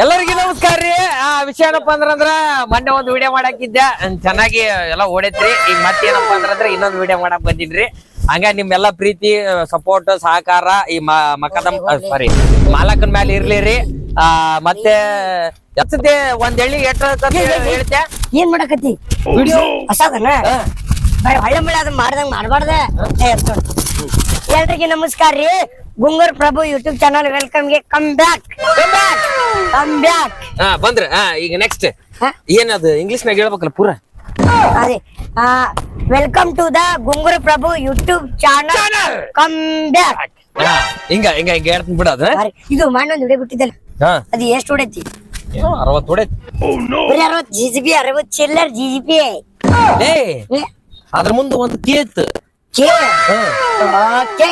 ಎಲ್ಲರಿಗೂ ನಮಸ್ಕಾರ ರೀ. ವಿಷಯ ಏನಪ್ಪಾ ಅಂದ್ರ ಮೊನ್ನೆ ಒಂದು ವಿಡಿಯೋ ಮಾಡಾಕಿದ್ದೆ, ಚೆನ್ನಾಗಿ ಎಲ್ಲ ಓಡೈತ್ರಿ. ಈಗ ಮತ್ತೇನಪ್ಪಾ ಅಂದ್ರ ಇನ್ನೊಂದು ವಿಡಿಯೋ ಮಾಡಕ್ ಬಂದಿನ್ರಿ. ಹಂಗ ನಿಮ್ಮೆಲ್ಲಾ ಪ್ರೀತಿ ಸಪೋರ್ಟ್ ಸಹಕಾರ ಈ ಸಾರಿ ಮಾಲಕನ ಮೇಲೆ ಇರ್ಲಿ ರೀ. ಮತ್ತೆ ಎತ್ತತೆ ಒಂದ್ ಎಳ್ಳಿ ಹೇಳ್ತೆ ಏನ್ ಮಾಡಕತ್ತಿ ವಿಡಿಯೋ ಹೊಸದನ ಒಳ್ಳೆ ಮಳೆ ಅದನ್ನ ಮಾಡ್ದಂಗ ಮಾಡ್ಬಾರ್ದ. ಎಲ್ರಿಗೆ ನಮಸ್ಕಾರ ರೀ. Gungur Prabhu YouTube channel welcome ಗೆ ಕಮ್ ಬ್ಯಾಕ್. ಬಂದ್ರ ಈಗ ನೆಕ್ಸ್ಟ್ ಏನದು ಇಂಗ್ಲಿಷ್ ನಾಗ ಹೇಳ್ಬೇಕಲ್ಲ ಪೂರ. ಅದೇ welcome to the Gungur Prabhu YouTube channel come back. ಹಿಂಗ ಹಿಂಗ ಹಿಂಗ ಹೇಳ್ತೀನಿ ಬಿಡ. ಅದ ಇದು ಮಾಡೊಂದು ವಿಡಿಯೋ ಬಿಟ್ಟಿದ್ದಲ್ಲ, ಅದು ಎಷ್ಟು ಹೊಡೈತಿ? 60 ಹೊಡೈತಿ. 60 GGB 60 ಚಿಲ್ಲರ್ GGB. ಅದ್ರ ಮುಂದೆ ಒಂದು ಕೇತ್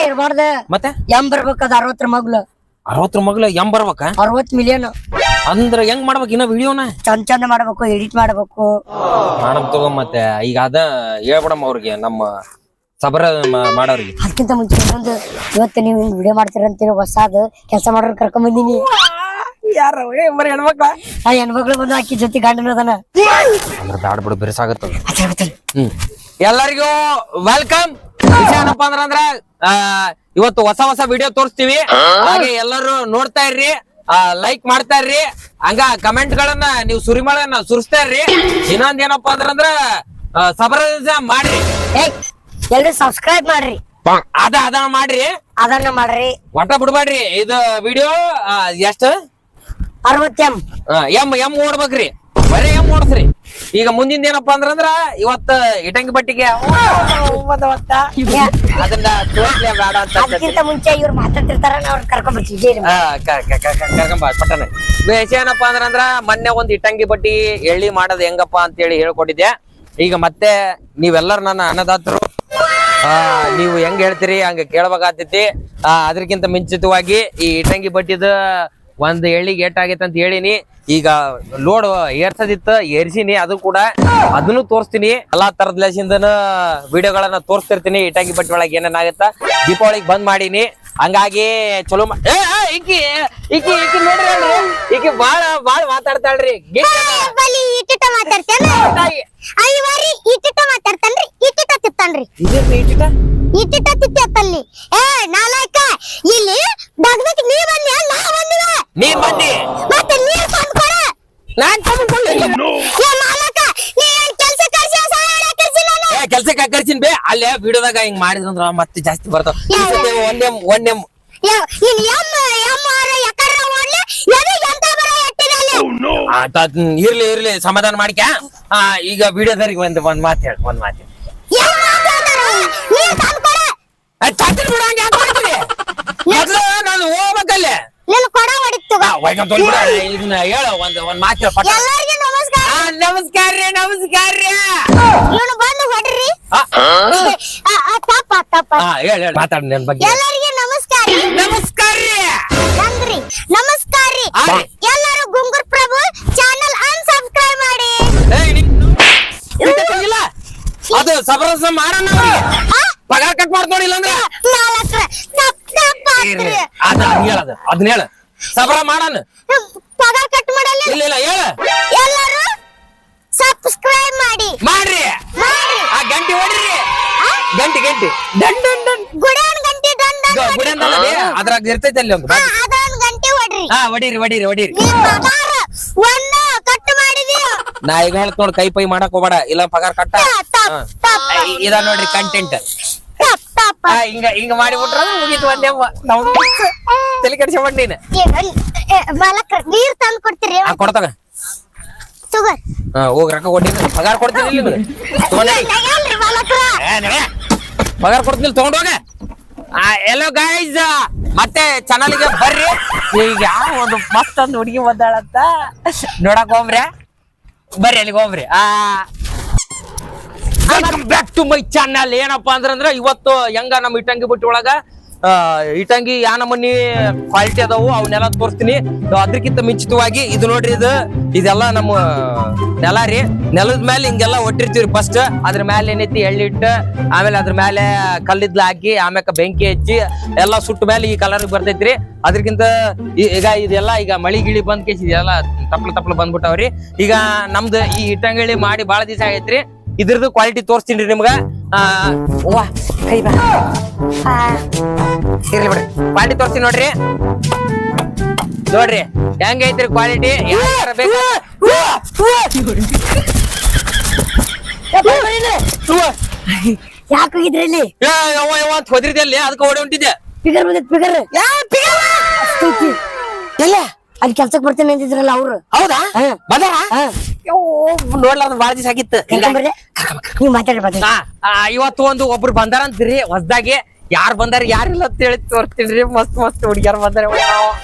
ಇರ್ಬಾರ್ದ, ಮತ್ತೆ ಎಂ ಬರ್ಬೇಕದ 60 ಮಗ್ಲು. 60 ಮಗ್ಲು ಎಂ ಬರ್ಬೇಕ? 60 ಮಿಲಿಯನ್ ಅಂದ್ರ ಹೆಂಗ್ ಮಾಡ್ಬೇಕು ಇನ್ನ ವಿಡಿಯೋನ? ಚಂದ ಮಾಡ್ಬೇಕು, ಎಡಿಟ್ ಮಾಡ್ಬೇಕು. ಮಾಡಮ್ ತಗೋ. ಮತ್ತೆ ಈಗ ಅದ ಹೇಳ್ಬಿಡಮ್ ಅವ್ರಿಗೆ, ನಮ್ಮ ಸಬರ ಮಾಡೋರಿಗೆ. ಅದಕ್ಕಿಂತ ಮುಂಚೆ ಇನ್ನೊಂದು, ಇವತ್ತು ನೀವು ಹಿಂಗ್ ವಿಡಿಯೋ ಮಾಡ್ತೀರಂತ ಹೊಸಾದ ಕೆಲಸ ಮಾಡೋರ್ ಕರ್ಕೊಂಡ್ ಬಂದಿನಿ. ಯಾರ ಹೆಣ್ಮಕ್ಳ? ಹೆಣ್ಮಕ್ಳು ಬಂದು ಅಕ್ಕಿ ಜೊತೆ ಗಂಡನ ಅದಾನ. ಅಂದ್ರೆ ಬ್ಯಾಡ್ ಬಿಡು, ಬೆರೆಸಾಗತ್ತದ. ಎಲ್ಲರಿಗೂ ವೆಲ್ಕಮ್. ವಿಷಯ ಏನಪ್ಪಾ ಅಂದ್ರ ಇವತ್ತು ಹೊಸ ಹೊಸ ವಿಡಿಯೋ ತೋರಿಸ್ತೀವಿ. ಹಾಗೆ ಎಲ್ಲರೂ ನೋಡ್ತಾ ಇರ್ರಿ, ಲೈಕ್ ಮಾಡ್ತಾ ಇರ್ರಿ. ಹಂಗ ಕಮೆಂಟ್ ಗಳನ್ನ ನೀವು ಸುರಿಮಳನ್ನ ಸುರಿಸ್ತಾ ಇರ್ರಿ. ಇನ್ನೊಂದ್ ಏನಪ್ಪಾ ಅಂದ್ರ ಸಬ್ಸ್ಕ್ರೈಬ್ ಮಾಡ್ರಿ, ಎಲ್ರು ಸಬ್ಸ್ಕ್ರೈಬ್ ಮಾಡ್ರಿ. ಅದ ಮಾಡ್ರಿ, ಅದನ್ನ ಮಾಡ್ರಿ, ಒಟ್ಟ ಬಿಡ್ಬೇಡ್ರಿ. ಇದು ವಿಡಿಯೋ ಎಷ್ಟು? 60 ಎಂ ಓಡ್ಬೇಕ್ರಿ, ಬರೇ ಎಂ ಓಡಿಸ್ರಿ. ಈಗ ಮುಂದಿನ ಏನಪ್ಪಾ ಅಂದ್ರ ಇವತ್ತ ಇಟಂಗಿ ಬಟ್ಟಿಗೆ ಅದನ್ನ ತೋರ್ಸ್ಲೇ ಬೇಡ ಅಂತ. ಅದಕ್ಕಿಂತ ಮುಂಚೆ ಇವ್ರು ಮಾತಾಡ್ತಿರ್ತಾರ, ಅವ್ರ ಕರ್ಕೊಂಡ್ ಬರ್ತೀವಿ. ಕರ್ಕೊಂಬ ಪಟ್ಟಣ. ವಿಷಯ ಏನಪ್ಪಾ ಅಂದ್ರ ಮೊನ್ನೆ ಒಂದ್ ಇಟಂಗಿ ಬಟ್ಟಿ ಎಳ್ಳಿ ಮಾಡೋದ್ ಹೆಂಗಪ್ಪಾ ಅಂತ ಹೇಳಿ ಹೇಳ್ಕೊಟ್ಟಿದ್ದೆ. ಈಗ ಮತ್ತೆ ನೀವೆಲ್ಲರೂ ನನ್ನ ಅನ್ನದಾತರು, ನೀವು ಹೆಂಗ್ ಹೇಳ್ತೀರಿ ಹಂಗ ಕೇಳ್ಬೇಕಾಗ್ತೈತಿ. ಅದಕ್ಕಿಂತ ಮುಂಚಿತವಾಗಿ ಈ ಇಟಂಗಿ ಬಟ್ಟಿದ ಒಂದ್ ಎಳ್ಳಿಗೆ ಏಟಾಗೈತೆ ಅಂತ ಹೇಳಿನಿ. ಈಗ ಲೋಡ್ ಏರ್ಸದಿತ್ತ, ಏರ್ಸಿನಿ. ಅದು ಕೂಡ ಅದನ್ನು ತೋರಿಸ್ತೀನಿ. ಎಲ್ಲಾ ತರದ ಲೇಸಿಂದನ ವಿಡಿಯೋಗಳನ್ನ ತೋರಿಸ್ತಿರ್ತೀನಿ. ಇಟಂಗಿ ಬಟ್ಟೆ ಒಳಗೆ ಏನೇನಾಗತ್ತ. ದೀಪಾವಳಿಗೆ ಬಂದ್ ಮಾಡೀನಿ, ಹಂಗಾಗಿ ಚಲೋ ಈಕಿ ಈಕಿ ಈಕಿ ನೋಡ್ರಿ, ಈಕಿ ಬಾಳ ಮಾತಾಡ್ತಾಳ್ರಿ. ನೀರ್ ಬಂದಿ ಕೆಲ್ಸಕ್ಕೆ ಕರ್ಸಿನ್ ಬೇ. ಅಲ್ಲೇ ವಿಡಿಯೋದಾಗ ಹಿಂಗ್ ಮಾಡಿದ್ರಂದ್ರ ಮತ್ತೆ ಜಾಸ್ತಿ ಬರ್ತಾವ. ಇರ್ಲಿ ಸಮಾಧಾನ ಮಾಡ್ಕ. ಈಗ ವಿಡಿಯೋದವ್ರಿಗೆ ಒಂದ್ ಮಾತು ಹೇಳಿ, ಒಂದ್ ಮಾತು ನಾನು ಹೋಗ್ಬೇಕಲ್ಲೇ ಇದನ್ನ ಹೇಳ. ಒಂದ್ ಮಾತು ನಮಸ್ಕಾರ ರೀ. ನಮಸ್ಕಾರ ರೀ. ಹೇಳಿ ಮಾತಾಡ ನನ್ ಬಗ್ಗೆ. ನಮಸ್ಕಾರ ರೀ. ನಮಸ್ಕಾರ ರೀ. ಎಲ್ಲರೂ ಗುಂಗೂರ್ ಪ್ರಭು ಚಾನಲ್ ಅನ್ಸಬ್ಸ್ಕ್ರೈಬ್ ಮಾಡಿ. ಅದು ಸಬರಸ ಮಾಡೋಣ, ಪಗಾರ ಕಟ್ ಮಾಡಿ ನೋಡಿಲ್ಲ ಅಂದ್ರೆ ಅದನ್ನ ಹೇಳ. ಸಬರ ಮಾಡೋಣ, ಪಗಾರ ಕಟ್ ಮಾಡಲ್ಲ. ಇಲ್ಲ ಹೇಳ. ಎಲ್ಲರೂ ಸಬ್ಸ್ಕ್ರೈಬ್ ಮಾಡಿ ಮಾಡ್ರಿ. ಆ ಗಂಟೆ ಹೊಡಿರಿ, ಗಂಟೆ ಗುಡನ್ ಗಂಟೆ ಅದ್ರಾಗ ಇರ್ತೈತೆ ಅಲ್ಲಿ ಒಂದು. ಅದೊಂದು ಗಂಟೆ ಹೊಡೀರಿ. ಪಗಾರ ಒಂದ ಕಟ್ ಮಾಡಿದೀವಿ. ನಾ ಈಗ ಹೇಳ್ತ ನೋಡಿ, ಕೈ ಪೈ ಮಾಡಕ್ ಹೋಗ್ಬೇಡ, ಇಲ್ಲ ಪಗಾರ ಕಟ್ಟ. ಇದ ನೋಡ್ರಿ ಕಂಟೆಂಟ್. ಹಿಂಗ ಮಾಡಿಬಿಟ್ರ ಮುಗೀತು. ಒಂದೇ ನಾವು ತಲೆ ಕೆಡಿಸ್ಕೊಂಡ್ ನೀನು ನೀರ್ ತಂದು ಕೊಡ್ತೀರಿ? ಕೊಡ್ತಾಗ ಹೋಗ್ ರೊಕ್ಕ ಕೊಟ್ಟಿನಿ, ಪಗಾರ ಕೊಡ್ತೀನಿ. ಪಗಾರ ಕೊಡ್ತೀನಿ, ತಗೊಂಡೋಗ. ಎಲ್ಲೋ ಗೈಸ್, ಮತ್ತೆ ಚಾನಲ್ಗೆ ಬರ್ರಿ. ಈಗ ಯಾವ ಒಂದು ಮಸ್ತ್ ಒಂದು ಹುಡುಗಿ ಬಂದಾಳಂತ ನೋಡಕ್ ಹೋಗ್ರಿ. ಬರ್ರಿ ಅಲ್ಲಿಗೆ ಹೋಗ್ರಿ. Welcome back to my channel. ಏನಪ್ಪಾ ಅಂದ್ರ ಇವತ್ತು ಹೆಂಗ ನಮ್ಮ ಇಟಂಗಿ ಬಟ್ಟಿ ಒಳಗ ಇಟ್ಟಂಗಿ ಯಾ ನಮೂನಿ ಕ್ವಾಲಿಟಿ ಅದಾವು ಅವನ್ನೆಲ್ಲ ತೋರಿಸ್ತೀನಿ. ಅದ್ರಕ್ಕಿಂತ ಮುಂಚಿತವಾಗಿ ಇದು ನೋಡ್ರಿ, ಇದೆಲ್ಲ ನಮ್ಮ ನೆಲ ರೀ. ನೆಲದ ಮೇಲೆ ಹಿಂಗೆಲ್ಲ ಒಟ್ಟಿರ್ತೀವ್ರಿ. ಫಸ್ಟ್ ಅದ್ರ ಮೇಲೆ ಏನೈತಿ ಎಳ್ಳಿಟ್ಟು, ಆಮೇಲೆ ಅದ್ರ ಮೇಲೆ ಕಲ್ಲಿದ್ಲ ಹಾಕಿ, ಆಮ್ಯಾಕ ಬೆಂಕಿ ಹಚ್ಚಿ ಎಲ್ಲಾ ಸುಟ್ಟ ಮೇಲೆ ಈ ಕಲರ್ ಬರ್ತೈತ್ರಿ. ಅದ್ರಕ್ಕಿಂತ ಈಗ ಇದೆಲ್ಲ ಈಗ ಮಳಿ ಗಿಳಿ ಬಂದ್ ಕೇಸಿ ಇದೆಲ್ಲ ತಪ್ಲು ಬಂದ್ಬಿಟ್ಟವ್ರಿ. ಈಗ ನಮ್ದು ಈ ಇಟ್ಟಂಗಿ ಮಾಡಿ ಬಾಳ ದಿವಸ ಆಗೈತ್ರಿ. ಇದ್ರದ್ದು ಕ್ವಾಲಿಟಿ ತೋರಿಸ್ತೀನಿ ನಿಮ್ಗ. ಕೈ ಇರ್ಲಿ ಬಿಡ್ರಿ, ಕ್ವಾಲಿಟಿ ತೋರಿಸ್ತೀನಿ ನೋಡ್ರಿ. ನೋಡ್ರಿ ಹೆಂಗೈತ್ರಿ ಕ್ವಾಲಿಟಿ. ಯಾಕೆ ಹೋಗಿದ್ರಿ ಇಲ್ಲಿ? ಅಂತ ಹೋದ್ರಿದೆ ಅಲ್ಲಿ, ಅದಕ್ಕೆ ಓಡಿ ಹೊಂಟಿದ್ದೆ. ಪಿಗರ್ ಎಲ್ಲ ಅಲ್ಲಿ ಕೆಲ್ಸಕ್ ಬರ್ತೀನಿ ಅಂತಿದ್ರಲ್ಲ ಅವ್ರು. ಹೌದಾ? ಬಂದಾರ? ನೋಡ್ಲಾರ್ದು ಬಾಳ ದಿವಸ ಆಗಿತ್ತು. ನೀವ್ ಮಾತಾಡ್ಬಾರ್ದು. ಇವತ್ತು ಒಬ್ರು ಬಂದಾರ ಅಂತೀರಿ ಹೊಸ್ದಾಗಿ. ಯಾರ್ ಬಂದಾರ ಯಾರಿಲ್ಲ ಅಂತ ಹೇಳಿ ತೋರ್ತೀನ್ರಿ. ಮಸ್ತ್ ಹುಡುಗಿಯಾರ ಬಂದಾರ,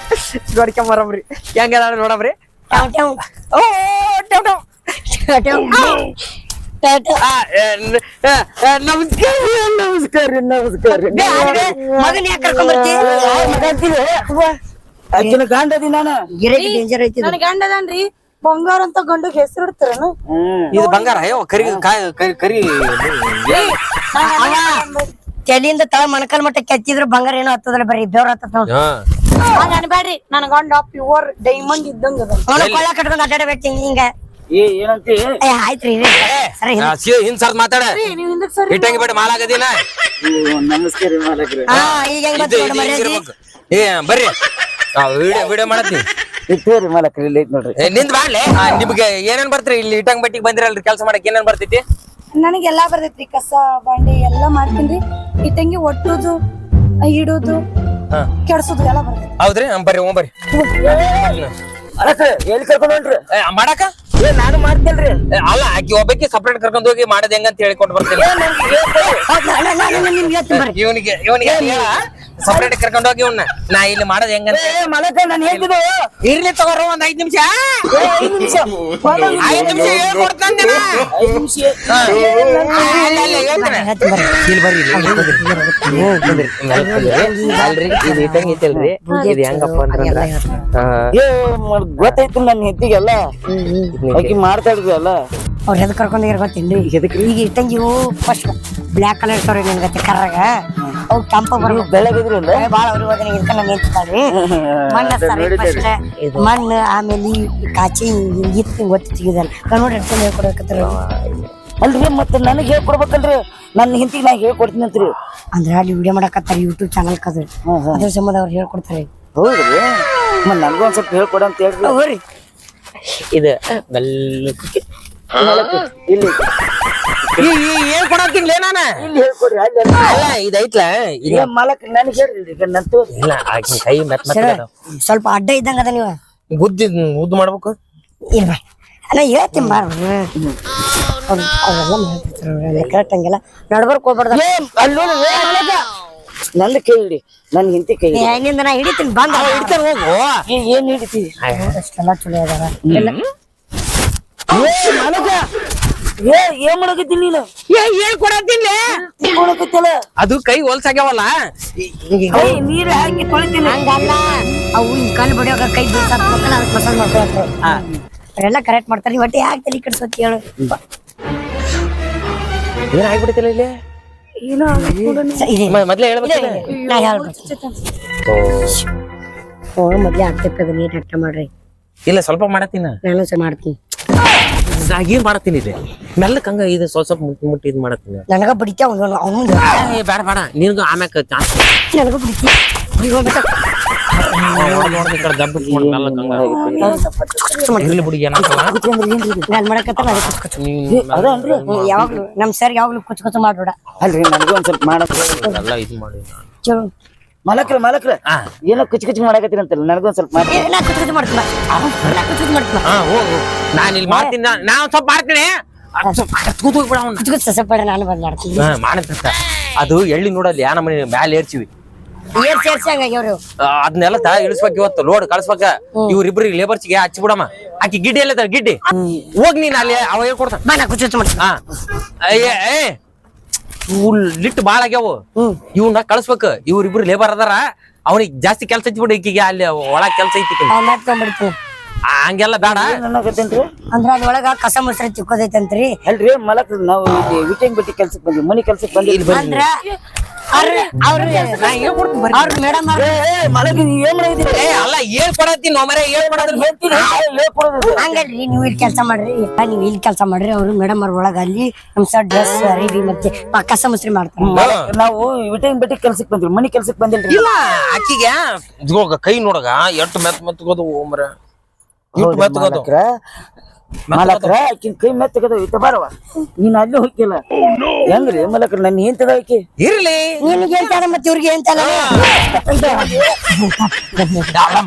ನೋಡ್ಕೊಂಬರಬ್ರಿ. ಹೆಂಗ ನೋಡಬ್ರಿ. ನಮಸ್ಕಾರ. ಮಗನ್ ಯಾಕೆ ಕರ್ಕೊಂಡ್ ಬರ್ತೀವಿ? ಗಂಡ ಅದಿ ನಾನು ಡೇಂಜರ್ ಐತಿ. ನನ್ ಗಂಡ ಅದನ್ರಿ, ಬಂಗಾರ ಅಂತ ಗಂಡಗ್ ಹೆಸರು ಇಡ್ತಾರೇನು? ಇದು ಬಂಗಾರ. ಅಯ್ಯೋ ಕರಿ ಕರಿ ತಲೆಯಿಂದ ತಳ ಮಣಕಲ್ ಮಟ್ಟ ಕೆತ್ತಿದ್ರು ಬಂಗಾರ ಏನೋ ಹತ್ತದ್ರ ಬರೀ ಬೆವ್ರ ಹತ್ತದ ನೋಡಿ. ಅನ್ಬೇಡ್ರಿ, ನನ್ ಗಂಡ ಪ್ಯೂರ್ ಡೈಮಂಡ್ ಇದ್ದಂಗ ಅದ. ಅವನ ಕೊಳ್ಳ ಕಟ್ಕೊಂಡ್ ಅಡ್ಡಾಡಬೇಕು ಹಿಂಗ. ಏನಂತಿ? ಆಯ್ತ್ರಿ ಸರಿ. ಹಿಂದ್ ಸರ್ದ್ ಮಾತಾಡ. ನೀವ್ ಹಿಂದಕ್ ಸರಿ. ಇಟ್ಟಂಗಿ ಬೇಡ ಮಾಲಾಗದಿನ. ನಮಸ್ಕಾರ ಮಾಲಕ್ರಿ. ಈಗ ಹೆಂಗ್ ಗೊತ್ತು ಮರ್ಯಾದಿ? ಬರ್ರಿ ವಿಡಿಯೋ ಮಾಡತ್ತೀನಿ. ಇಟ್ಟೇರಿ ಮಾಲಕ್ರಿ, ಇಲ್ಲಿ ಐತ್ ನೋಡ್ರಿ. ನಿಂದ್ ಮಾಡ್ಲೆ. ನಿಮ್ಗೆ ಏನೇನ್ ಬರ್ತೀರಿ ಇಲ್ಲಿ ಇಟ್ಟಂಗ್ ಬಟ್ಟಿಗೆ ಬಂದಿರಲ್ರಿ ಕೆಲಸ ಮಾಡಕ್? ಏನೇನ್ ಬರ್ತೈತಿ? ನನಗೆಲ್ಲಾ ಬರ್ತೈತ್ರಿ. ಕಸ ಬಾಂಡೆ ಎಲ್ಲಾ ಮಾಡ್ತೀನ್ರಿ. ಇಟ್ಟಂಗಿ ಒಟ್ಟುದು, ಇಡುದು, ಕೆಡ್ಸುದು ಎಲ್ಲ ಬರ್ತೈತಿ. ಹೌದ್ರಿ? ಬರ್ರಿ ಬರ್ರಿ. ಎಲ್ಲಿ ಕರ್ಕೊಂಡ್ ಹೊಂಟ್ರಿ? ಮಾಡಾಕ ನಾನು ಮಾಡ್ತೇನ್ರಿ. ಅಲ್ಲ, ಆಕಿ ಒಬ್ಬಕ್ಕೆ ಸಪ್ರೇಟ್ ಕರ್ಕೊಂಡ್ ಹೋಗಿ ಮಾಡೋದ್ ಹೆಂಗಂತ ಹೇಳಿಕೊಂಡು ಬರ್ತೀನಿ. ಇವನಿಗೆ ಸಪ್ರೇಟ್ ಕರ್ಕೊಂಡ್ ಹೋಗಿ ಇವ್ನ ನಾ ಇಲ್ಲಿ ಮಾಡೋದ್ ಹೆಂಗಂತ. ಮಲಕ ನಾನು ಹೇಳ್ತಿದ್ದು ಇರ್ಲಿ ತಗೋರು, ಒಂದ್ 5 ನಿಮಿಷ. 5 ನಿಮಿಷ ಹೇಳ್ಕೊಡ್ತಾನೆ. ಇಲ್ಲಿ ಬರ್ರಿ, ಅಲ್ರಿ ಇದು ಇಟ್ಟಂಗಿ ಐತಲ್ರಿ, ಇದು ಹೆಂಗಪ್ಪ ಅಂತಂದ್ರ ಗೊತ್ತೈತಿ ನನ್ನ ಹೆತ್ತಿಗೆಲ್ಲ ಆಕಿ ಮಾಡ್ತಾಯಿದ್ವಿ ಅಲ್ಲ. ಅವ್ರ ಎದಕ್ ಕರ್ಕೊಂಡ್ ಗೊತ್ತೇನ್ರಿ? ಈಗ ಇಟ್ಟಂಗಿ ಫಸ್ಟ್ ಬ್ಲಾಕ್ ಕಲರ್ ಇರ್ತಾವ್ರಿ ನಿನ್ಗತ್ತೆ ಕರ್ರಾಗ. ಅವ್ ಕೆಂಪ ಬರ್ಬೇಕು, ಬೆಳಗಿದ್ರಲ್ಲ ಬಾಳ ಅವ್ರ ಹೋದ್ರೆ ಇದಕ್ಕ ನಾನು ನಿಂತಾಳ್ರಿ. ಮಣ್ಣು ಫಸ್ಟ್ ಮಣ್ಣು, ಆಮೇಲೆ ಕಾಚಿ ಹಿಂಗಿತ್ತು ಗೊತ್ತಿ ತೆಗಿದಲ್ಲ. ನೋಡಿ ಅಡ್ಸನ್ ಹೇಳ್ಕೊಡಕತ್ತಾರ. ಅಲ್ರಿ ಮತ್ತೆ ನನಗೆ ಹೇಳ್ಕೊಡ್ಬೇಕಲ್ರಿ, ನನ್ನ ಹಿಂತಿಗೆ ನಾ ಹೇಳ್ಕೊಡ್ತೀನಿ ಅಂತ್ರಿ. ಅಂದ್ರೆ ಅಲ್ಲಿ ವಿಡಿಯೋ ಮಾಡಕತ್ತಾರ ಯೂಟ್ಯೂಬ್ ಚಾನಲ್ ಕದ್ರಿ, ಅದ್ರ ಸಂಬಂಧ ಅವ್ರು ಹೇಳ್ಕೊಡ್ತಾರೆ. ಹೌದ್ರಿ? ಮತ್ ನನ್ಗೂ ಒಂದ್ ಸ್ವಲ್ಪ ಹೇಳ್ಕೊಡ ಅಂತ ಹೇಳ್ರಿ. ಹೋಗ್ರಿ ಇದು ಇಲ್ಲಿ ಏನ್ ಕೊಡತ್ತಿನ್ಲೇ ನಾನ? ಇಲ್ಲಿ ಹೇಳ್ಕೊಡ್ರಿ. ಅಲ್ಲಿ ಅಲ್ಲ ಇದೈತ್ಲ ಮಾಲಕ್ ನನಗೆ ಹೇಳ್ರಿ, ಈಗ ನಂತು ಇಲ್ಲ ಆಕಿ ಕೈ ಮೆತ್ತ ಸ್ವಲ್ಪ ಅಡ್ಡ ಇದ್ದಂಗ ಅದ. ನೀವು ಬುದ್ಧಿ ಉದ್ದು ಮಾಡ್ಬೇಕು. ಇಲ್ಲ ನಾ ಹೇಳ್ತೀನಿ ಬಾರ, ಅವ್ರೆಲ್ಲ ಕರೆಕ್ಟ್ ಹಂಗೆಲ್ಲ ನಡ್ಬರ್ಕ್ ಹೋಗ್ಬಾರ್ದ. ಅಲ್ಲೂ ನನ್ನ ಕೈ ಹಿಡಿ, ನನ್ ಹಿಂತಿ ಕೈ ಹಿಡಿ. ನಿಂದ ನಾ ಹಿಡಿತೀನಿ ಬಂದ ಹಿಡ್ತಾರ ಹೋಗು. ಏನ್ ಹಿಡಿತಿ? ಅಷ್ಟೆಲ್ಲ ಚಲೋ ಅದಾರ. ಏನ್ ಮಾಡಕತ್ತೀನಿ ನೀನು? ಏನ್ ಕೊಡತ್ತಿನ್ಲೇ? ಅದು ಕೈ ಹೊಲ್ಸಾಗ್ಯಾವಲ್ಲ, ನೀರು ಹಾಕಿ ತೊಳಿತೀನಿ. ಹಂಗಲ್ಲ, ಅವು ಹಿಂಗ್ ಕಲ್ಲು ಬಡಿಯೋಗ ಕೈ ಬೀಳ್ಸಾಕ್ ಹೋಗ್ತಾನ, ಅದಕ್ಕೆ ಮಸಾಲ ಮಾಡ್ಕೊಳತ್ರು. ಅವರೆಲ್ಲ ಕರೆಕ್ಟ್ ಮಾಡ್ತಾರೆ. ಒಟ್ಟೆ ಯಾಕೆ ತಲೆ ಕೆಡ್ಸೋತ್ ಹೇಳು? ಏನ್ ಆಗ್ಬಿಡ್ತಿಲ್ಲ ಇಲ್ಲಿ? ಮೊದ್ಲೇ ಹೇಳ್ಬೇಕಿಲ್ಲ? ನಾ ಹೇಳ್ಬೇಕು. ಮೊದ್ಲೇ ಆಗ್ತಕ್ಕ ನೀಟ್ ಅಟ್ಟ ಮಾಡ್ರಿ. ಇಲ್ಲ ಸ್ವಲ್ಪ ಮಾಡತ್ತೀನ, ನಾನು ಸಹ ಮಾಡ್ತೀನಿ. ಏನ್ ಮಾಡತ್ತೀನಿ ಇದೆ ಮೆಲ್ಲಕ್ ಹಂಗ ಇದು ಸ್ವಲ್ಪ ಮುಟ್ಟಿ ಇದ್ ಮಾಡತ್ತೀನಿ. ನನಗ ಬಿಡಿತ ಅವ್ನು ಬೇಡ ಬೇಡ ನಿನ್ಗೂ ಆಮ್ಯಾಕ ನನಗ ಬಿಡಿತಿ. ನಾನ್ ಮಾಡಕತ್ತ ಯಾವಾಗ್ಲೂ ನಮ್ ಸರ್ ಯಾವಾಗ್ಲೂ ಕುಚ್ ಕುಚ್ ಮಾಡ್ಬೇಡ. ಅಲ್ರಿ ನನಗೂ ಒಂದ್ ಸ್ವಲ್ಪ ಮಾಡಕ್ ಚಲೋ ಮಲಕ್ರ ಏನೋ ಕುಚ್ ಕುಚ್ ಮಾಡಕತ್ತೀರಂತಲ್ಲ, ನನಗೊಂದ್ ಸ್ವಲ್ಪ ಮಾಡಿ. ನಾ ಕುಚ್ ಕುಚ್ ಮಾಡ್ತೀನ, ನಾನು ಇಲ್ಲಿ ಮಾಡ್ತೀನಿ, ನಾವ್ ಸ್ವಲ್ಪ ಮಾಡ್ತೀನಿ. ಕುಚ್ ಕುಚ್ ಸಸಪಡ ನಾನು ಬಂದ್ ಮಾಡ್ತೀನಿ. ಮಾಡತ್ತ ಅದು ಎಳ್ಳಿ ನೋಡಲ್ಲಿ ಯಾ ನಮ್ಮನೆ ಮ್ಯಾಲ ಏರ್ಸಿವಿ, ಏರ್ಸಿ ಹಂಗಾಗಿ ಅವ್ರು ಅದನ್ನೆಲ್ಲ ಇಳಿಸ್ಬೇಕು. ಇವತ್ತು ಲೋಡ್ ಕಳ್ಸ್ಬೇಕ. ಇವ್ರಿಬ್ರಿಗೆ ಲೇಬರ್ಸ್ಗೆ ಹಚ್ಚಿ ಬಿಡಮ್ಮ. ಆಕಿ ಗಿಡ್ಡಿ ಎಲ್ಲ ಗಿಡ್ಡಿ ಹೋಗ್ ನೀನ್ ಅಲ್ಲಿ ಅವ ಹೇಳ್ಕೊಡ್ತಾನ. ನಾ ಕುಚ್ ಕುಚ್ ಮಾಡ್ತೀನಿ. ಫುಲ್ ಲಿಟ್ ಬಾಳ ಆಗ್ಯಾವ ಇವ್ನ ಕಳ್ಸ್ಬೇಕು ಇವ್ರಿಬ್ರು ಲೇಬರ್ ಅದಾರ ಅವ್ನಿಗೆ ಜಾಸ್ತಿ ಕೆಲ್ಸ ಐತಿ ಈಕಿಗೆ ಅಲ್ಲಿ ಒಳಗ್ ಕೆಲ್ಸ ಐತಿ ತೊಗೊಂಡ್ಬಿಡ್ತೀನಿ ಹಂಗೆಲ್ಲ ಬೇಡ ನನಗತ್ತೇನ್ರಿ ಅಂದ್ರ ಅದ್ರೊಳಗ ಕಸ ಮೊಸರು ಚಿಕ್ಕೋದೈತಂತ್ರಿ ಅಲ್ರಿ ಮಲಕ್ ನಾವು ಇಲ್ಲಿ ವಿಟಿಂಗ್ ಬಟ್ಟಿ ಕೆಲ್ಸಕ್ಕೆ ಬಂದ್ವಿ ಮನಿ ಕೆಲ್ಸಕ್ಕೆ ಬಂದಿಲ್ಲ ಅಂದ್ರ ಅವ್ರ ಮೇಡಮ್ ಮಲಕ್ ನೀವ್ ಏನ್ ಮಾಡಿದ್ರಿ ಅಲ್ಲ ಏನ್ ಕೊಡತ್ತೀನಿ ಮರೆ ಏನ್ ಕೊಡೋದ್ರ ಹಂಗಲ್ರಿ ನೀವ್ ಇಲ್ಲಿ ಕೆಲಸ ಮಾಡ್ರಿ ನೀವ್ ಇಲ್ಲಿ ಕೆಲಸ ಮಾಡ್ರಿ ಅವ್ರು ಮೇಡಮ್ ಅವ್ರ ಒಳಗ ಅಲ್ಲಿ ನಮ್ ಸರ್ ಡ್ರೆಸ್ ಅರಿವಿ ಮತ್ತೆ ಕಸ ಮೊಸರಿ ಮಾಡ್ತಾರ ನಾವು ವಿಟಿಂಗ್ ಬಟ್ಟಿ ಕೆಲ್ಸಕ್ಕೆ ಬಂದ್ವಿ ಮನಿ ಕೆಲ್ಸಕ್ಕೆ ಬಂದಿಲ್ರಿ ಇಲ್ಲ ಆಕಿಗೆ ಇದ್ರೊಳಗ ಕೈ ನೋಡಗ ಎಷ್ಟು ಮೆತ್ತಗೋದು ಮರ ಮಲಕ್ರ ಆಕಿನ ಕೈ ಮೆತ್ತಗದ ಇತ್ತ ಬಾರವ ನೀನ್ ಅಲ್ಲಿ ಹೋಗಿಲ್ಲ ಹೆಂಗ್ರಿ ಮಲಕ್ರ ನನ್ನ ಹೆಂತದ ಆಕಿ ಇರ್ಲಿ ನಿನಗೆ ಹೇಳ್ತಾರ ಮತ್ತೆ ಇವ್ರಿಗೆ ಹೇಳ್ತಾರ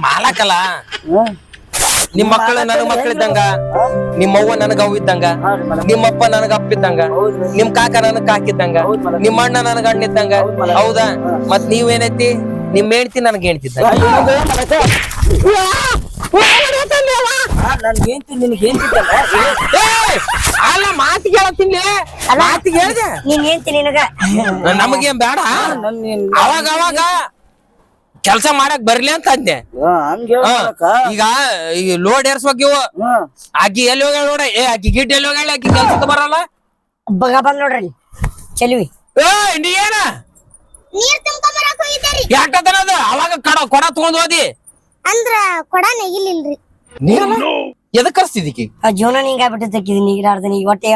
ಮಾಲಕಲ್ಲ ನಿಮ್ ಮಕ್ಕಳು ನನಗ್ ಮಕ್ಕಳಿದ್ದಂಗ ನಿಮ್ಮವ್ವ ನನಗ ಅವ್ ಇದ್ದಂಗ ನಿಮ್ಮಪ್ಪ ನನಗ ಅಪ್ಪ ಇದ್ದಂಗ ನಿಮ್ ಕಾಕ ನನಗ್ ಕಾಕಿದ್ದಂಗ ನಿಮ್ಮ ಅಣ್ಣ ನನಗ ಅಣ್ಣ ಇದ್ದಂಗ ಹೌದಾ ಮತ್ ನೀವೇನೈತಿ ನಿಮ್ ಹೆಂಡ್ತಿ ನನಗ್ ಹೇಳ್ತಿದ್ದ ನನ್ ಹೆಂತಿ ನಿನಗೆ ಹೆಂತಿದ್ದಲ್ಲ ಅಲ್ಲ ಮಾತಿಗೆ ಹೇಳತ್ತೀನಿ ಮಾತಿಗೆ ಹೇಳ್ದೆ ನೀನ್ ಹೇಳ್ತೀನಿ ನಿನಗ ನಮಗೇನ್ ಬೇಡ ಅವಾಗ ಅವಾಗ ಕೆಲ್ಸ ಮಾಡಕ್ ಬರ್ಲಿ ಅಂತ ಅಂದೆ ಈಗ ಈ ಲೋಡ್ ಏರ್ಸ್ಬೇಕ್ ಇವು ಆಕಿ ಎಲ್ಲಿ ಹೋಗ್ಯಾಳ ನೋಡ ಆಕಿ ಗಿಡ್ ಎಲ್ಲಿ ಹೋಗ್ಯಾಳ ಆಕಿ ಕೆಲ್ಸಕ್ಕೆ ಬರಲ್ಲ ಬಗ ಬಂದ್ ನೋಡ್ರಿ ಚೆಲುವಿ ನೀ ಏನ ಯಾಕತನದ ಅವಾಗ ಕೊಡ ತಗೊಂಡ್ ಹೋದಿ ಅಂದ್ರ ಕೊಡ ನೆಗಿಲಿಲ್ರಿ ಎದಕ್ ಕರ್ಸ್ತಿದ್ದೀಕಿ ಆ ಜೀವನ ಹಿಂಗ ಆಗ್ಬಿಟ್ಟಿದ್ದಕ್ಕಿದ್ ನೀರಾಡ್ದ ನೀ ಒಟ್ಟೆ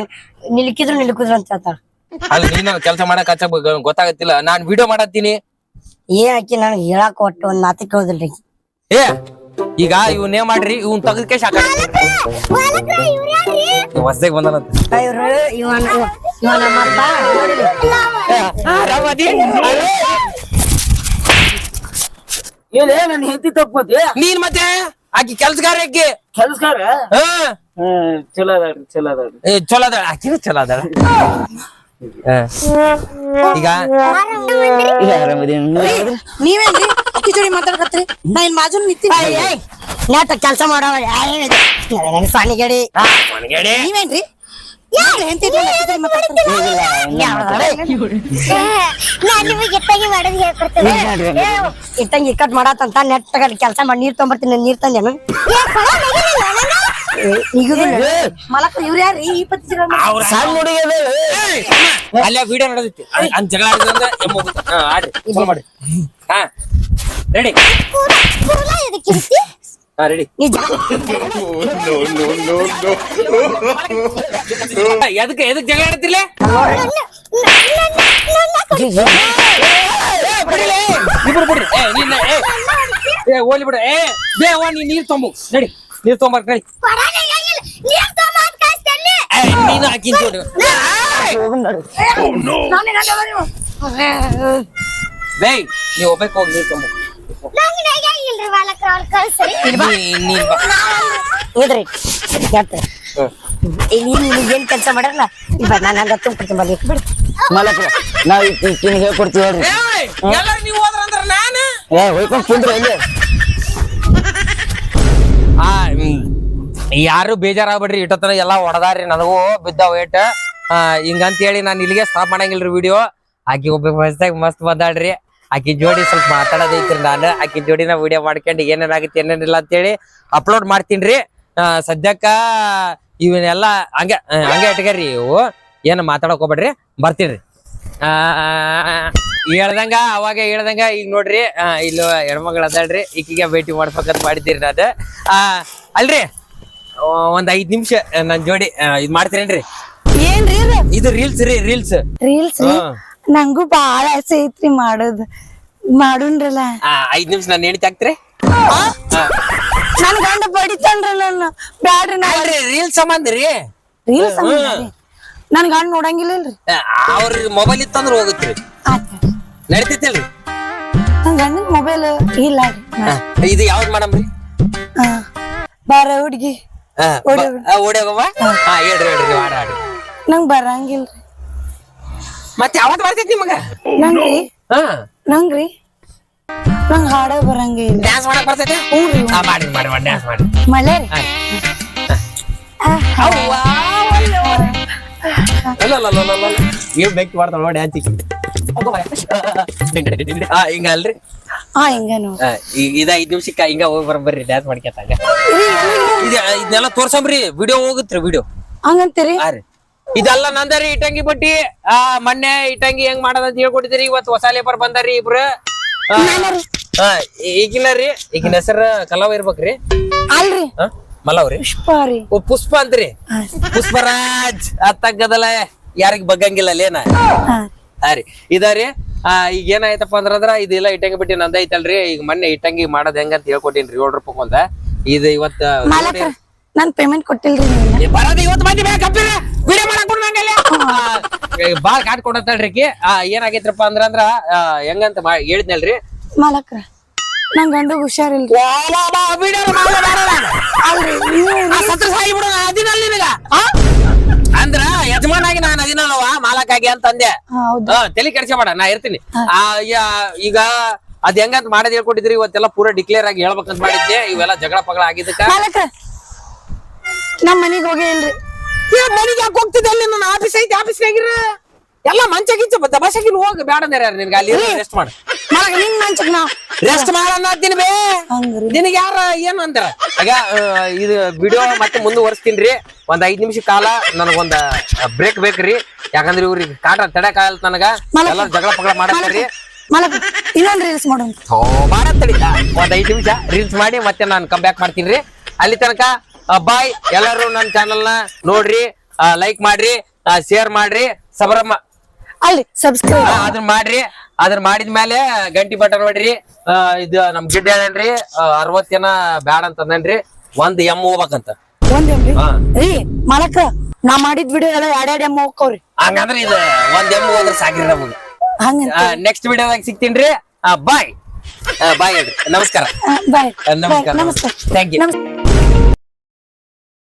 ನಿಲ್ಕಿದ್ರು ನಿಲ್ಕುದ್ರು ಅಂತ ಹೇಳ್ತಾಳ ಅಲ್ಲಿ ನೀನ್ ಕೆಲಸ ಮಾಡಕ್ ಹಚ್ಚ ಗೊತ್ತಾಗತ್ತಿಲ್ಲ ನಾನ್ ವಿಡಿಯೋ ಮಾಡತ್ತೀನಿ ಏನ್ ಹಾಕಿ ನನಗೆ ಹೇಳಾಕ ಒಟ್ಟು ಒಂದ್ ಮಾತು ಕೇಳೋದಿಲ್ರಿ ಏ ಈಗ ಇವನ್ನೇ ಮಾಡ್ರಿ ಇವನ್ ತೆಗೆದಕ್ಕೆ ಶಾಕ ಹೊಸದಾಗಿ ಬಂದನಂತ ಇವ್ರು ಇವ ನಮ್ಮಪ್ಪ ಏನೇ ನನ್ ಹೆಂತಿ ತಪ್ಪದೆ ನೀನ್ ಮತ್ತೆ ಆಕಿ ಕೆಲ್ಸಗಾರ ಆಕಿ ಕೆಲ್ಸಗಾರ ಹಾ ಚಲೋ ಅದಾಳ್ರಿ ಚಲೋ ಅದಾಳ್ರಿ ಚಲೋ ಅದ ಆಕಿನ ಚಲೋ ಅದ ಈಗ ನೀವೇನ್ರಿ ಅಕ್ಕಿ ಜೋಡಿ ಮಾತಾಡಕತ್ರಿ ನಾ ಇನ್ ಮಾಜೂನ್ ನಿಂತೀನಿ ನಾಟ ಕೆಲಸ ಮಾಡವ ಸಾಣಿಗಡಿ ನೀವೇನ್ರಿ ನಾನ್ ನಿಮಗೆ ಎತ್ತಾಗಿ ಮಾಡೋದು ಹೇಳ್ಕೊಡ್ತೇನೆ ಇಟ್ಟಂಗಿ ಇಕ್ಕಟ್ ಮಾಡತ್ತಂತ ನೆಟ್ಟಗ ಕೆಲಸ ಮಾಡಿ ನೀರ್ ತೊಗೊಂಬರ್ತೀನಿ ನೀರ್ ತಂದೇನು ಮಲಕ ಇವ್ರು ಯಾರ್ರಿ ಈ ಪತ್ತಿ ಸಣ್ಣ ಹುಡುಗಿ ಅಲ್ಲೇ ವಿಡಿಯೋ ನಡೆದೈತಿ ಅಂದ್ ಜಗಳ ಆಡಿದ್ರೆ ಆಡ್ರಿ ಫೋನ್ ಮಾಡ್ರಿ ಹಾ ರೆಡಿ ಕೂದಲ ಎದಕ್ಕಿರ್ತಿ ಹಾ ರೆಡಿ ಎದಕ್ಕೆ ಎದಕ್ ಜಗಳ ಆಡ್ತಿಲ್ಲ ಇಬ್ರು ಬಿಡ್ರಿ ನಿನ್ನ ಓಲಿ ಬಿಡ ಬೇವ ನೀ ನೀರ್ ತೊಂಬು ನಡಿ ನೀರ್ ತೊಂಬರ್ಕ ನಡಿ ಕೊಡ ನೆಗಿಲ್ಲ ನೀರ್ ತಗೊಂಡ್ ಕಳಿಸ್ತೇನೆ ನೀನು ಹಾಕಿನ್ ನೋಡು ಬೇ ನೀ ಒಬ್ಬಕ್ಕೆ ಹೋಗಿ ನೀರ್ ತೊಂಬು ನಂಗೆ ನೆಗಿಲ್ರಿ ಬಾಲಕ ಅವ್ರು ಕಳಿಸ್ರಿ ಇದ್ರಿ ಏನ್ ಕೆಲಸ ಮಾಡಲ್ಲ ನಾನು ಹಂಗ ತುಂಬಿಡ್ತೀನಿ ಬರ್ಲಿ ಬಿಡಿ ಮಲಕ್ರ ನಾವ್ ಈಕಿನ ಹೇಳ್ಕೊಡ್ತೀವಿ ಹೇಳ್ರಿ ಎಲ್ಲರೂ ನೀವು ಹೋದ್ರಂದ್ರ ನಾನು ಹೋಯ್ಕೊಂಡ್ ಕುಂದ್ರಿ ಅಲ್ಲಿ ಯಾರು ಬೇಜಾರಾಗ್ಬಿಡ್ರಿ ಇಟ್ಟತನ ಎಲ್ಲಾ ಹೊಡೆದಾರ್ರಿ ನನಗೂ ಬಿದ್ದಾವ ಏಟ್ ಹಿಂಗಂತ ಹೇಳಿ ನಾನು ಇಲ್ಲಿಗೆ ಸ್ಟಾಪ್ ಮಾಡಂಗಿಲ್ರಿ ವಿಡಿಯೋ ಆಕಿ ಒಬ್ಬ ಹೊಸದಾಗಿ ಮಸ್ತ್ ಬಂದಾಳ್ರಿ ಆಕಿ ಜೋಡಿ ಸ್ವಲ್ಪ ಮಾತಾಡೋದೈತ್ರಿ ನಾನು ಆಕಿ ಜೋಡಿನ ವಿಡಿಯೋ ಮಾಡ್ಕೊಂಡು ಏನೇನಾಗುತ್ತೆ ಏನೇನಿಲ್ಲ ಅಂತೇಳಿ ಅಪ್ಲೋಡ್ ಮಾಡ್ತೀನ್ರಿ ಸದ್ಯಕ್ಕ ಇವನ್ನೆಲ್ಲ ಹಂಗೆ ಇಟ್ಕರಿ ಇವು ಏನು ಮಾತಾಡಕ್ ಹೋಗ್ಬೇಡ್ರಿ ಬರ್ತೀನ್ರಿ ಹೇಳ್ದಂಗ ಅವಾಗ ಹೇಳ್ದಂಗ ಈಗ ನೋಡ್ರಿ ಇಲ್ಲೂ ಹೆಣ್ಮಗಳು ಅದಾಳ್ರಿ ಈಕಿಗೆ ಭೇಟಿ ಮಾಡ್ಬೇಕಂತ ಮಾಡಿದ್ದೀರಿ ನಾನು ಅಲ್ರಿ ಒಂದ್ 5 ನಿಮಿಷ ನನ್ ಜೋಡಿ ಇದ್ ಮಾಡ್ತೀರೇನ್ರಿ ಏನ್ರಿ ಇದು ರೀಲ್ಸ್ ರೀ ರೀಲ್ಸ್ ರೀಲ್ಸ್ ನಂಗೂ ಬಾಳ ಆಸೆ ಐತ್ರಿ ಮಾಡೋದು ಮಾಡುನ್ರಲ್ಲ 5 ನಿಮಿಷ ನಾನು ಹೆಣ್ತಿ ಆಗ್ತೀರಿ ನನ್ ಗಂಡ ಬಡಿತಾನ್ರಿ ನನ್ನ ಬ್ಯಾಡ್ರಿ ನಾ ರೀಲ್ಸ್ ಸಂಬಂಧ ರೀ ರೀಲ್ಸ್ ನನ್ ಗಂಡ ನೋಡಂಗಿಲ್ಲಲ್ರಿ ಅವ್ರ ಮೊಬೈಲ್ ಇತ್ತಂದ್ರ ಹೋಗುತ್ರಿ ನಡಿತೈತಿಲ್ರಿ ನನ್ ಗಂಡನ ಮೊಬೈಲ್ ಇಲ್ಲ ಇದು ಯಾವ್ದು ಮಾಡಮ್ರಿ ಬಾರ ಹುಡ್ಗಿ ಓಡ್ಯಾಗವ್ವ ಹೇಳ್ರಿ ಹೇಳ್ರಿ ನೀವು ಆಡ್ರಿ ನಂಗ್ ಬರಂಗಿಲ್ರಿ ಮತ್ತೆ ಯಾವತ್ ಬರ್ತೈತಿ ನಿಮಗ ನಂಗ್ರಿ ನಂಗ್ ಹಾಡ ಬರಂಗಿಲ್ಲ ಡ್ಯಾನ್ಸ್ ಮಾಡಕ್ ಬರ್ತೈತಿ ಮಾಡ್ರಿ ಮಾಡ್ರಿ ಡ್ಯಾನ್ಸ್ ಮಾಡ್ರಿ ಮಳೆ ಅಲ್ಲ ಏನ್ ಬೇಕ್ ಮಾಡ್ತಾಳ ನೋಡಿ ಡ್ಯಾನ್ಸ್ ಹಿಂಗ ಅಲ್ರಿ ಹಾ ಹಿಂಗೇನು ಇದ 5 ನಿಮಿಷಕ್ಕ ಹಿಂಗ ಹೋಗಿ ಬರ್ರಿ ಡ್ಯಾನ್ಸ್ ಮಾಡ್ಕೊತಾಗ ಇದನ್ನೆಲ್ಲ ತೋರ್ಸಂಬ್ರಿ ವಿಡಿಯೋ ಹೋಗುತ್ರಿ ವಿಡಿಯೋ ಹಂಗಂತೀರಿ ರೀ ಇದೆಲ್ಲ ನಂದರಿ ಇಟಂಗಿ ಬಟ್ಟಿ ಮೊನ್ನೆ ಇಟಂಗಿ ಹೆಂಗ್ ಮಾಡೋದಂತ ಹೇಳ್ಕೊಟ್ಟಿದ್ರಿ ಇವತ್ತು ಹೊಸ ಲೇಬರ್ ಬಂದಾರಿ ಇಬ್ರು ಈಗಿನ ಹೆಸರು ಕಲಾವ ಇರ್ಬೇಕ್ರಿ ಅಲ್ರಿ ಮಲ್ಲವ್ರಿ ಪುಷ್ಪ ರೀ ಪುಷ್ಪ ಅಂತ್ರಿ ಪುಷ್ಪರಾಜ್ ಅತ್ತಗದಲ್ಲ ಯಾರಿಗ್ ಬಗ್ಗಂಗಿಲ್ಲ ಲೇನ ಹಾ ರೀ ಇದಾರಿ ಈಗ ಏನಾಯ್ತಪ್ಪ ಅಂದ್ರ ಇದೆಲ್ಲ ಇಟ್ಟಂಗಿ ಬಿಟ್ಟು ನಂದ ಐತಲ್ರಿ ಈಗ ಮೊನ್ನೆ ಇಟ್ಟಂಗಿ ಮಾಡೋದ್ ಹೆಂಗಂತ ಹೇಳ್ಕೊಟ್ಟಿನ್ರಿ 7 ರೂಪಾಯಿ ಒಂದ ಇದು ಇವತ್ತ ಮಾಲಕ್ರ ನಾನ್ ಪೇಮೆಂಟ್ ಕೊಟ್ಟಿಲ್ರಿ ಬರೋದ್ ಇವತ್ತು ಬಂದಿ ವಿಡಿಯೋ ಮಾಡಕ್ ಬಾಳ್ ಕಾಟ್ ಕೊಡತ್ತಳ್ರಿ ಏನಾಗೈತ್ರಪ್ಪ ಅಂದ್ರ ಹೆಂಗಂತ ಹೇಳಿದ್ನಲ್ರಿ ಮಾಲಕ್ರ ನಂಗ್ ಗಂಡಗ್ ಹುಷಾರಿಲ್ರಿ ಅಂದ್ರ ಯಜಮಾನಾಗಿ ನಾನು ಅದಿನಲ್ವ ಮಾಲಕ್ಕಾಗಿ ಅಂತಂದೆ ಹೌದು ತಲೆ ಕೆಡ್ಸಬೇಡ ನಾ ಇರ್ತೀನಿ ಈಗ ಅದ್ ಹೆಂಗಂತ ಮಾಡೋದ್ ಹೇಳ್ಕೊಟ್ಟಿದ್ರಿ ಇವತ್ತೆಲ್ಲ ಪೂರಾ ಡಿಕ್ಲೇರ್ ಆಗಿ ಹೇಳ್ಬೇಕಂತ ಮಾಡಿದ್ದೆ ಇವೆಲ್ಲ ಜಗಳ ಪಗಳ ಆಗಿದ್ದಕ್ಕ ಮಾಲಕ್ರ ನಮ್ ಮನಿಗ್ ಹೋಗೇ ಇಲ್ರಿ ಮನಿಗೆ ಯಾಕೆ ಹೋಗ್ತಿದ್ದೆ ಅಲ್ಲಿ ನನ್ನ ಆಫೀಸ್ ಐತಿ ಆಫೀಸ್ನಾಗಿರ ಎಲ್ಲ ಮಂಚ ಗಿಂಚ ದಬಾಸಗಿಲ್ ಹೋಗಿ ಬೇಡ ಯಾರು ನಿನ್ಗೆ ಅಲ್ಲಿ ರೆಸ್ಟ್ ಮಾಡ ಮಾಲಕ್ರ ನಿನ್ ಮಂಚಕ್ ನಾ ರೆಸ್ಟ್ ಮಾಡನ್ನ ಬೇ ನಿನಗೆ ಯಾರ ಏನು ಅಂತಾರ ಆಗ ಇದು ವಿಡಿಯೋ ಮತ್ತೆ ಮುಂದುವರ್ಸ್ತೀನ್ರಿ ಒಂದ್ 5 ನಿಮಿಷ ಕಾಲ ನನಗೊಂದ್ ಬ್ರೇಕ್ ಬೇಕ್ರಿ ಯಾಕಂದ್ರೆ ಇವ್ರಿಗೆ ಕಾಟ ತಡೆಕಾಗಲ್ಲ ನನಗ ಎಲ್ಲ ಜಗಳ ಪಗಳ ಮಾಡತ್ತೀರಿ ಮಾಲಕ್ರ ಇನ್ನೊಂದ್ ರೀಲ್ಸ್ ಮಾಡೋಣ ಮಾಡತ್ತಡಿ ಒಂದ್ 5 ನಿಮಿಷ ರೀಲ್ಸ್ ಮಾಡಿ ಮತ್ತೆ ನಾನು ಕಮ್ ಬ್ಯಾಕ್ ಮಾಡ್ತೀನಿ ಅಲ್ಲಿ ತನಕ ಬಾಯ್ ಎಲ್ಲರೂ ನನ್ನ ಚಾನಲ್ ನ ನೋಡ್ರಿ ಲೈಕ್ ಮಾಡ್ರಿ ಶೇರ್ ಮಾಡ್ರಿ ಸಬರಮ್ಮ ಅಲ್ಲಿ ಸಬ್ಸ್ಕ್ರೈಬ್ ಅದನ್ನ ಮಾಡ್ರಿ ಅದನ್ನ ಮಾಡಿದ್ಮೇಲೆ ಗಂಟಿ ಬಟನ್ ನೋಡ್ರಿ ಇದು ನಮ್ ಗಿಡ್ಡ ಹೇಳನ್ರಿ 60 ಜನ ಬ್ಯಾಡ ಅಂತಂದನ್ರಿ ಒಂದ್ ಎಮ್ ಹೋಗ್ಬೇಕಂತ ಒಂದೇನ್ರಿ ರೀ ಮಾಲಕ್ರ ನಾ ಮಾಡಿದ್ ವಿಡಿಯೋ ಎಲ್ಲ 2 ಎಮ್ ಹೋಗ್ಕವ್ರಿ ಹಂಗಂದ್ರ ಇದು ಒಂದ್ ಎಮ್ ಹೋದ್ರ ಸಾಕ್ರಿ ನಮಗ ಹಂಗ ನೆಕ್ಸ್ಟ್ ವಿಡಿಯೋದಾಗ ಸಿಗ್ತೀನ್ರಿ ಬಾಯ್ ಬಾಯ್ ಹೇಳ್ರಿ ನಮಸ್ಕಾರ ಬಾಯ್ ನಮಸ್ಕಾರ ನಮಸ್ಕಾರ ಥ್ಯಾಂಕ್ ಯು ನಮಸ್ಕಾರ